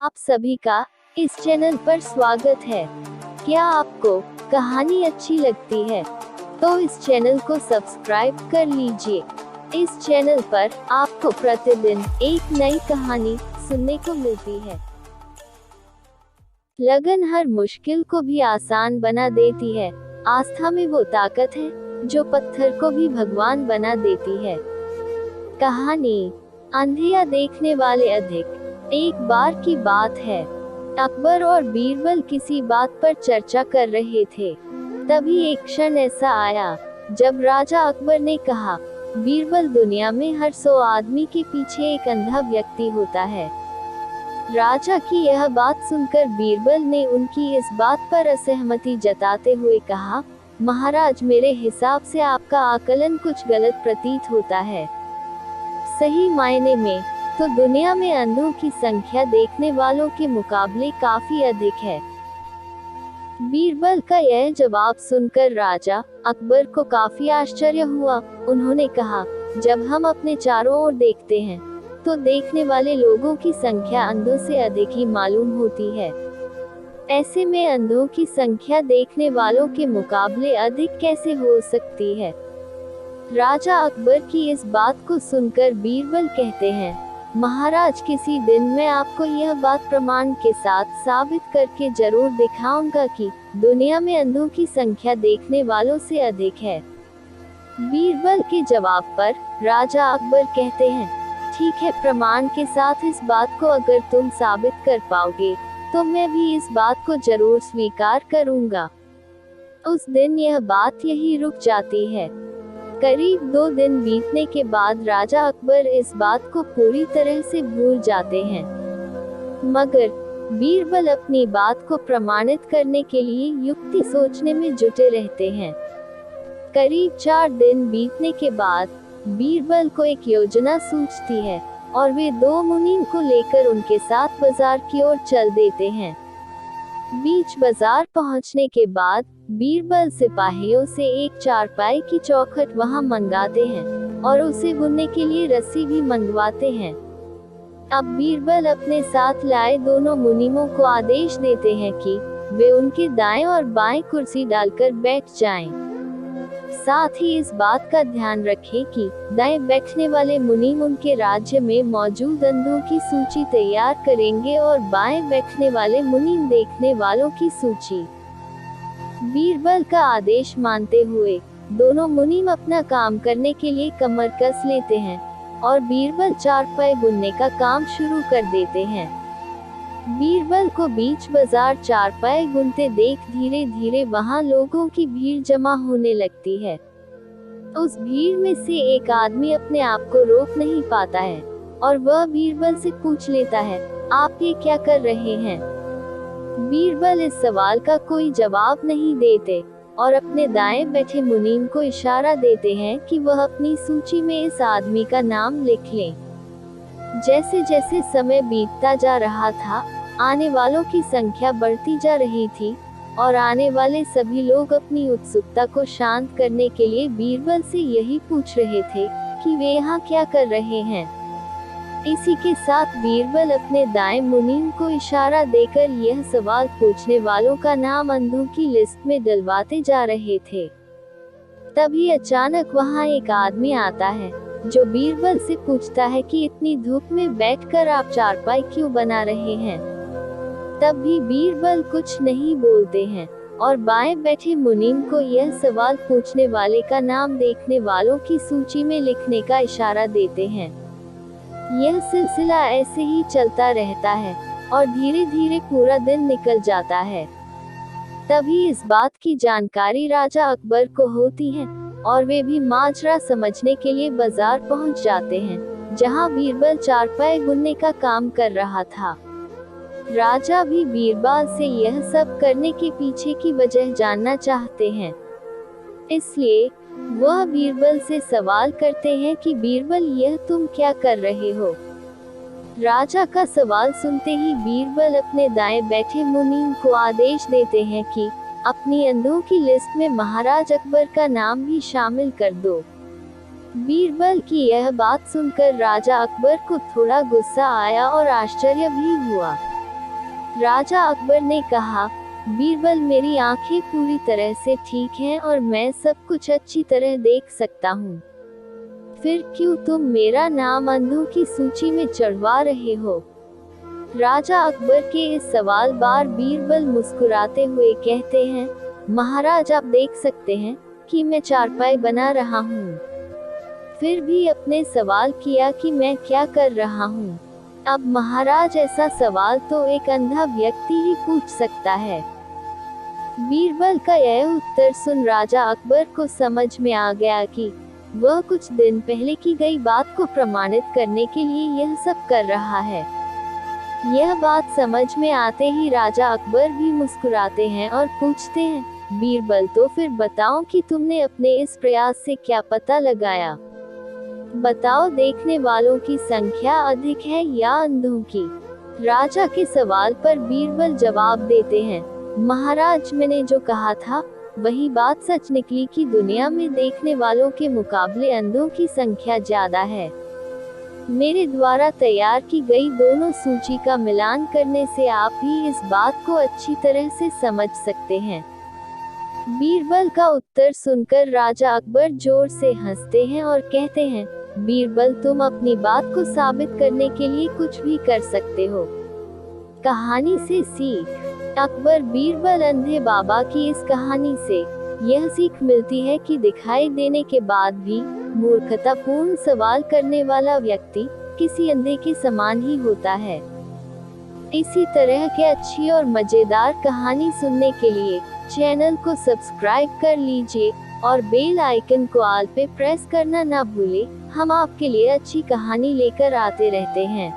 आप सभी का इस चैनल पर स्वागत है। क्या आपको कहानी अच्छी लगती है तो इस चैनल को सब्सक्राइब कर लीजिए। इस चैनल पर आपको प्रतिदिन एक नई कहानी सुनने को मिलती है। लगन हर मुश्किल को भी आसान बना देती है। आस्था में वो ताकत है जो पत्थर को भी भगवान बना देती है। कहानी अंधिया देखने वाले अधिक। एक बार की बात है, अकबर और बीरबल किसी बात पर चर्चा कर रहे थे। तभी एक क्षण ऐसा आया जब राजा अकबर ने कहा, बीरबल, दुनिया में हर 100 आदमी के पीछे एक अंधा व्यक्ति होता है। राजा की यह बात सुनकर बीरबल ने उनकी इस बात पर असहमति जताते हुए कहा, महाराज, मेरे हिसाब से आपका आकलन कुछ गलत प्रतीत होता है। सही मायने में तो दुनिया में अंधों की संख्या देखने वालों के मुकाबले काफी अधिक है। बीरबल का यह जवाब सुनकर राजा अकबर को काफी आश्चर्य हुआ। उन्होंने कहा, जब हम अपने चारों ओर देखते हैं तो देखने वाले लोगों की संख्या अंधों से अधिक ही मालूम होती है। ऐसे में अंधों की संख्या देखने वालों के मुकाबले अधिक कैसे हो सकती है? राजा अकबर की इस बात को सुनकर बीरबल कहते हैं, महाराज, किसी दिन मैं आपको यह बात प्रमाण के साथ साबित करके जरूर दिखाऊंगा कि दुनिया में अंधों की संख्या देखने वालों से अधिक है। बीरबल के जवाब पर राजा अकबर कहते हैं, ठीक है, प्रमाण के साथ इस बात को अगर तुम साबित कर पाओगे तो मैं भी इस बात को जरूर स्वीकार करूंगा। उस दिन यह बात यही रुक जाती है। करीब 2 दिन बीतने के बाद राजा अकबर इस बात को पूरी तरह से भूल जाते हैं, मगर बीरबल अपनी बात को प्रमाणित करने के लिए युक्ति सोचने में जुटे रहते हैं। करीब 4 दिन बीतने के बाद बीरबल को एक योजना सूझती है और वे 2 मुनीम को लेकर उनके साथ बाजार की ओर चल देते हैं। बीच बाजार पहुंचने के बाद बीरबल सिपाहियों से एक चारपाई की चौखट वहां मंगाते हैं और उसे बुनने के लिए रस्सी भी मंगवाते हैं। अब बीरबल अपने साथ लाए दोनों मुनीमों को आदेश देते हैं कि वे उनके दाएं और बाएं कुर्सी डालकर बैठ जाएं। साथ ही इस बात का ध्यान रखें कि दाएं बैठने वाले मुनीम उनके राज्य में मौजूद अंधों की सूची तैयार करेंगे और बाएं बैठने वाले मुनीम देखने वालों की सूची। बीरबल का आदेश मानते हुए दोनों मुनीम अपना काम करने के लिए कमर कस लेते हैं और बीरबल चारपाई बुनने का काम शुरू कर देते हैं। बीरबल को बीच बाजार चारपाई बुनते देख धीरे धीरे वहां लोगों की भीड़ जमा होने लगती है। उस भीड़ में से एक आदमी अपने आप को रोक नहीं पाता है और वह बीरबल से पूछ लेता है, आप ये क्या कर रहे हैं? बीरबल इस सवाल का कोई जवाब नहीं देते और अपने दाएं बैठे मुनीम को इशारा देते हैं कि वह अपनी सूची में इस आदमी का नाम लिख लें। जैसे जैसे समय बीतता जा रहा था, आने वालों की संख्या बढ़ती जा रही थी और आने वाले सभी लोग अपनी उत्सुकता को शांत करने के लिए बीरबल से यही पूछ रहे थे कि वे यहाँ क्या कर रहे हैं। इसी के साथ बीरबल अपने दाएं मुनीम को इशारा देकर यह सवाल पूछने वालों का नाम अंधों की लिस्ट में डलवाते जा रहे थे। तभी अचानक वहाँ एक आदमी आता है जो बीरबल से पूछता है कि इतनी धूप में बैठकर आप चारपाई क्यों बना रहे हैं? तब भी बीरबल कुछ नहीं बोलते हैं और बाएं बैठे मुनीम को यह सवाल पूछने वाले का नाम देखने वालों की सूची में लिखने का इशारा देते हैं। यह सिलसिला ऐसे ही चलता रहता है और धीरे धीरे पूरा दिन निकल जाता है। तभी इस बात की जानकारी राजा अकबर को होती है और वे भी माजरा समझने के लिए बाजार पहुंच जाते हैं जहां बीरबल चारपाई बुनने का काम कर रहा था। राजा भी बीरबल से यह सब करने के पीछे की वजह जानना चाहते हैं, इसलिए वह बीरबल से सवाल करते हैं कि बीरबल, यह तुम क्या कर रहे हो? राजा का सवाल सुनते ही बीरबल अपने दाएं बैठे मुनीम को आदेश देते हैं कि अपनी अंधों की लिस्ट में महाराज अकबर का नाम भी शामिल कर दो। बीरबल की यह बात सुनकर राजा अकबर को थोड़ा गुस्सा आया और आश्चर्य भी हुआ। राजा अकबर ने कहा, बीरबल मेरी आंखें पूरी तरह से ठीक हैं और मैं सब कुछ अच्छी तरह देख सकता हूँ। फिर क्यों तुम मेरा नाम अंधों की सूची में चढ़वा रहे हो? राजा अकबर के इस सवाल बार बीरबल मुस्कुराते हुए कहते हैं, महाराज आप देख सकते हैं कि मैं चारपाई बना रहा हूँ। फिर भी अपने सवाल किया कि मैं क्या कर रहा हूँ। अब महाराज ऐसा सवाल तो एक अंधा व्यक्ति ही पूछ सकता है। बीरबल का यह उत्तर सुन राजा अकबर को समझ में आ गया कि वह कुछ दिन पहले की गई बात को प्रमाणित करने के लिए यह सब कर रहा है। यह बात समझ में आते ही राजा अकबर भी मुस्कुराते हैं और पूछते हैं, बीरबल तो फिर बताओ कि तुमने अपने इस प्रयास से क्या पता लगाया? बताओ देखने वालों की संख्या अधिक है या अंधों की? राजा के सवाल पर बीरबल जवाब देते हैं, महाराज मैंने जो कहा था वही बात सच निकली कि दुनिया में देखने वालों के मुकाबले अंधों की संख्या ज्यादा है। मेरे द्वारा तैयार की गई दोनों सूची का मिलान करने से आप ही इस बात को अच्छी तरह से समझ सकते हैं। बीरबल का उत्तर सुनकर राजा अकबर जोर से हंसते हैं और कहते हैं, बीरबल तुम अपनी बात को साबित करने के लिए कुछ भी कर सकते हो। कहानी से सीख। अकबर बीरबल अंधे बाबा की इस कहानी से यह सीख मिलती है कि दिखाई देने के बाद भी मूर्खतापूर्ण सवाल करने वाला व्यक्ति किसी अंधे के समान ही होता है। इसी तरह के अच्छी और मजेदार कहानी सुनने के लिए चैनल को सब्सक्राइब कर लीजिए और बेल आइकन को ऑल पे प्रेस करना ना भूलें। हम आपके लिए अच्छी कहानी लेकर आते रहते हैं।